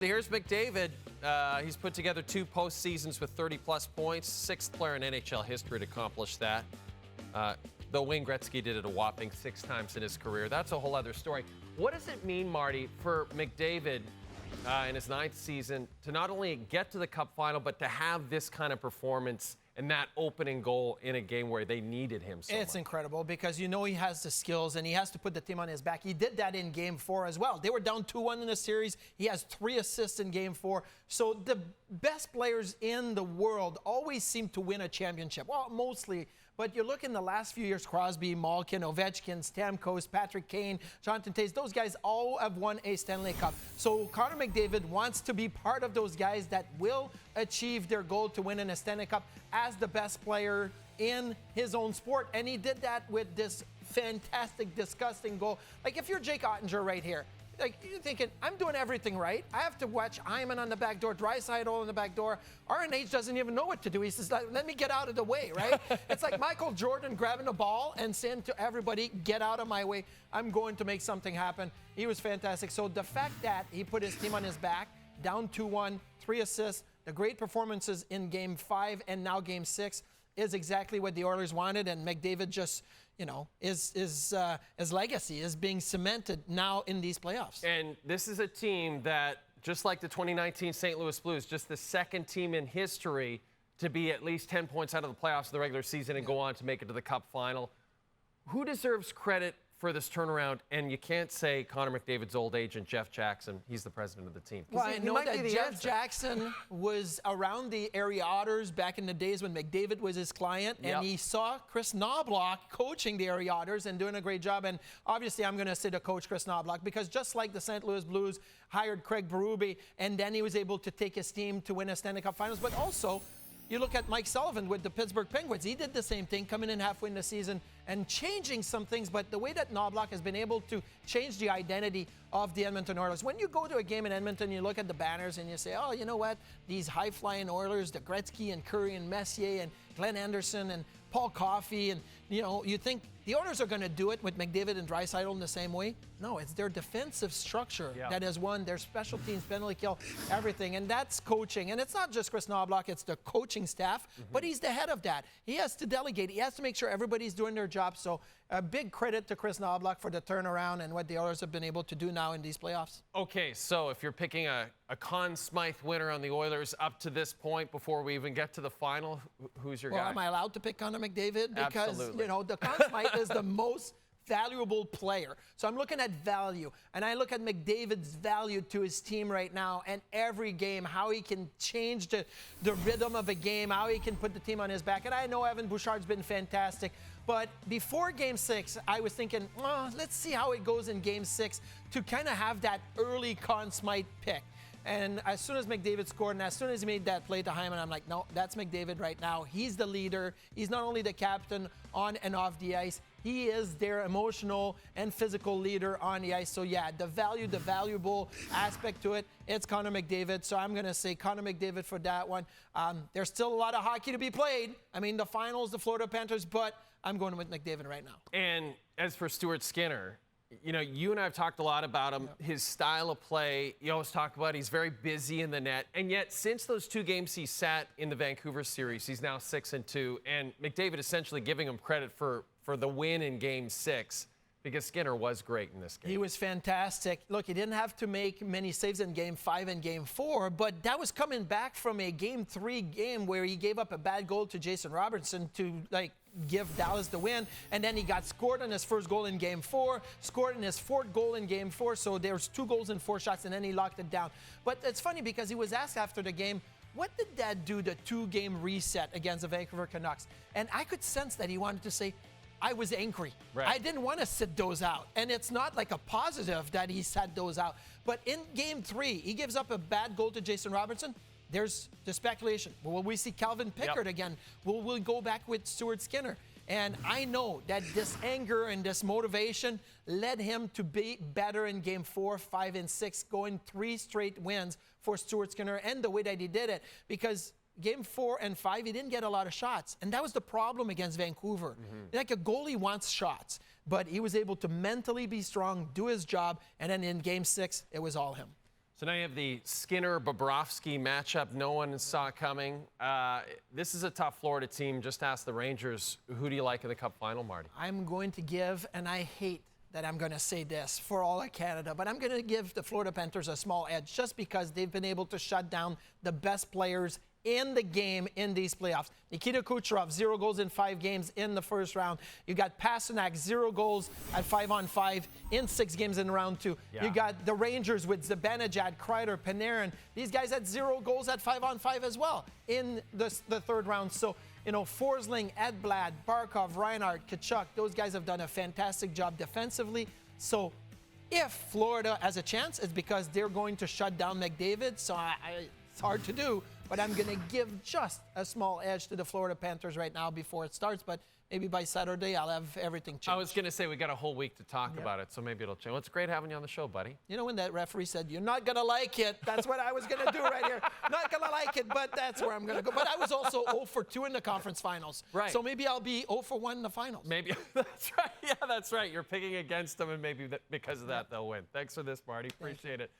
Here's McDavid. He's put together 2 postseasons with 30-plus points, 6th player in NHL history to accomplish that. Though Wayne Gretzky did it a whopping 6 times in his career. That's a whole other story. What does it mean, Marty, for McDavid in his 9th season to not only get to the Cup Final, but to have this kind of performance and that opening goal in a game where they needed him so much? It's incredible because you know he has the skills and he has to put the team on his back. He did that in Game 4 as well. They were down 2-1 in the series. He has 3 assists in Game 4. So the best players in the world always seem to win a championship. Well, mostly. But you look in the last few years, Crosby, Malkin, Ovechkin, Stamkos, Patrick Kane, Jonathan Toews, those guys all have won a Stanley Cup. So Connor McDavid wants to be part of those guys that will achieve their goal to win in a Stanley Cup as the best player in his own sport. And he did that with this fantastic, disgusting goal. Like, if you're Jake Ottinger right here, like, you're thinking, I'm doing everything right. I have to watch Hyman on the back door, Draisaitl on the back door. RNH doesn't even know what to do. He says, let me get out of the way, right? It's like Michael Jordan grabbing the ball and saying to everybody, get out of my way. I'm going to make something happen. He was fantastic. So the fact that he put his team on his back, down 2-1, 3 assists, the great performances in Game 5 and now Game 6 is exactly what the Oilers wanted. And McDavid just, you know, his legacy is being cemented now in these playoffs. And this is a team that, just like the 2019 St. Louis Blues, just the second team in history to be at least 10 points out of the playoffs of the regular season and go on to make it to the Cup Final. Who deserves credit for this turnaround? And you can't say Connor McDavid's old agent, Jeff Jackson. He's the president of the team. Well, I know that Jeff Jackson was around the area Otters back in the days when McDavid was his client, and he saw Chris Knoblauch coaching the area Otters and doing a great job. And obviously, I'm going to say to coach Chris Knoblauch, because just like the St. Louis Blues hired Craig Berube, and then he was able to take his team to win a Stanley Cup Finals, but also you look at Mike Sullivan with the Pittsburgh Penguins. He did the same thing, coming in halfway in the season and changing some things. But the way that Knoblauch has been able to change the identity of the Edmonton Oilers. When you go to a game in Edmonton, you look at the banners and you say, oh, you know what? These high-flying Oilers, the Gretzky and Curry and Messier and Glenn Anderson and Paul Coffey, and, you know, you think the Oilers are going to do it with McDavid and Draisaitl in the same way. No, it's their defensive structure that has won, their special teams, penalty kill, everything. And that's coaching. And it's not just Chris Knoblauch, it's the coaching staff, but he's the head of that. He has to delegate. He has to make sure everybody's doing their job. So a big credit to Chris Knoblauch for the turnaround and what the Oilers have been able to do now in these playoffs. Okay, so if you're picking a Conn Smythe winner on the Oilers up to this point before we even get to the final, who's your guy? Well, am I allowed to pick Connor McDavid? Because, you know, the Conn Smythe is the most valuable player. So I'm looking at value, and I look at McDavid's value to his team right now, and every game, how he can change the rhythm of a game, how he can put the team on his back. And I know Evan Bouchard's been fantastic, but before Game 6, I was thinking, oh, let's see how it goes in Game 6 to kind of have that early Conn Smythe pick. And as soon as McDavid scored and as soon as he made that play to Hyman, I'm like, no, that's McDavid right now. He's the leader. He's not only the captain on and off the ice, he is their emotional and physical leader on the ice. So, yeah, the valuable aspect to it, it's Connor McDavid. So I'm going to say Connor McDavid for that one. There's still a lot of hockey to be played. I mean, the finals, the Florida Panthers, but I'm going with McDavid right now. And as for Stuart Skinner, you know, you and I have talked a lot about him, his style of play. You always talk about he's very busy in the net. And yet, since those 2 games he sat in the Vancouver series, he's now 6-2. And McDavid essentially giving him credit for the win in Game 6 because Skinner was great in this game. He was fantastic. Look, he didn't have to make many saves in Game 5 and Game 4, but that was coming back from a Game 3 game where he gave up a bad goal to Jason Robertson to, like, give Dallas the win, and then he got scored on his first goal in Game 4, scored in his 4th goal in Game 4, so there's 2 goals and 4 shots, and then he locked it down. But it's funny because he was asked after the game, what did that do, the 2-game reset against the Vancouver Canucks? And I could sense that he wanted to say, I was angry. Right. I didn't want to sit those out. And it's not like a positive that he sat those out. But in Game 3, he gives up a bad goal to Jason Robertson. There's the speculation. Will we see Calvin Pickard again? Will we go back with Stuart Skinner? And I know that this anger and this motivation led him to be better in Game 4, 5, and 6, going 3 straight wins for Stuart Skinner, and the way that he did it. Because Game 4 and 5, he didn't get a lot of shots. And that was the problem against Vancouver. Like, a goalie wants shots, but he was able to mentally be strong, do his job, and then in Game 6, it was all him. So now you have the Skinner-Bobrovsky matchup no one saw coming. This is a tough Florida team. Just ask the Rangers, who do you like in the Cup Final, Marty? I'm going to give, and I hate that I'm going to say this for all of Canada, but I'm going to give the Florida Panthers a small edge just because they've been able to shut down the best players in the game in these playoffs. Nikita Kucherov, 0 goals in 5 games in the first round. You got Pasternak, 0 goals at 5-on-5 in 6 games in round 2. Yeah. You got the Rangers with Zibanejad, Kreider, Panarin. These guys had 0 goals at 5-on-5 as well in the third round. So, you know, Forsling, Edblad, Barkov, Reinhart, Tkachuk, those guys have done a fantastic job defensively. So if Florida has a chance, it's because they're going to shut down McDavid. So it's hard to do, but I'm going to give just a small edge to the Florida Panthers right now before it starts. But maybe by Saturday, I'll have everything changed. I was going to say we got a whole week to talk about it, so maybe it'll change. Well, it's great having you on the show, buddy. You know when that referee said, you're not going to like it, that's what I was going to do right here. Not going to like it, but that's where I'm going to go. But I was also 0 for 2 in the conference finals. Right. So maybe I'll be 0 for 1 in the finals. Maybe. That's right. Yeah, that's right. You're picking against them, and maybe because of that, they'll win. Thanks for this, Marty. Appreciate it.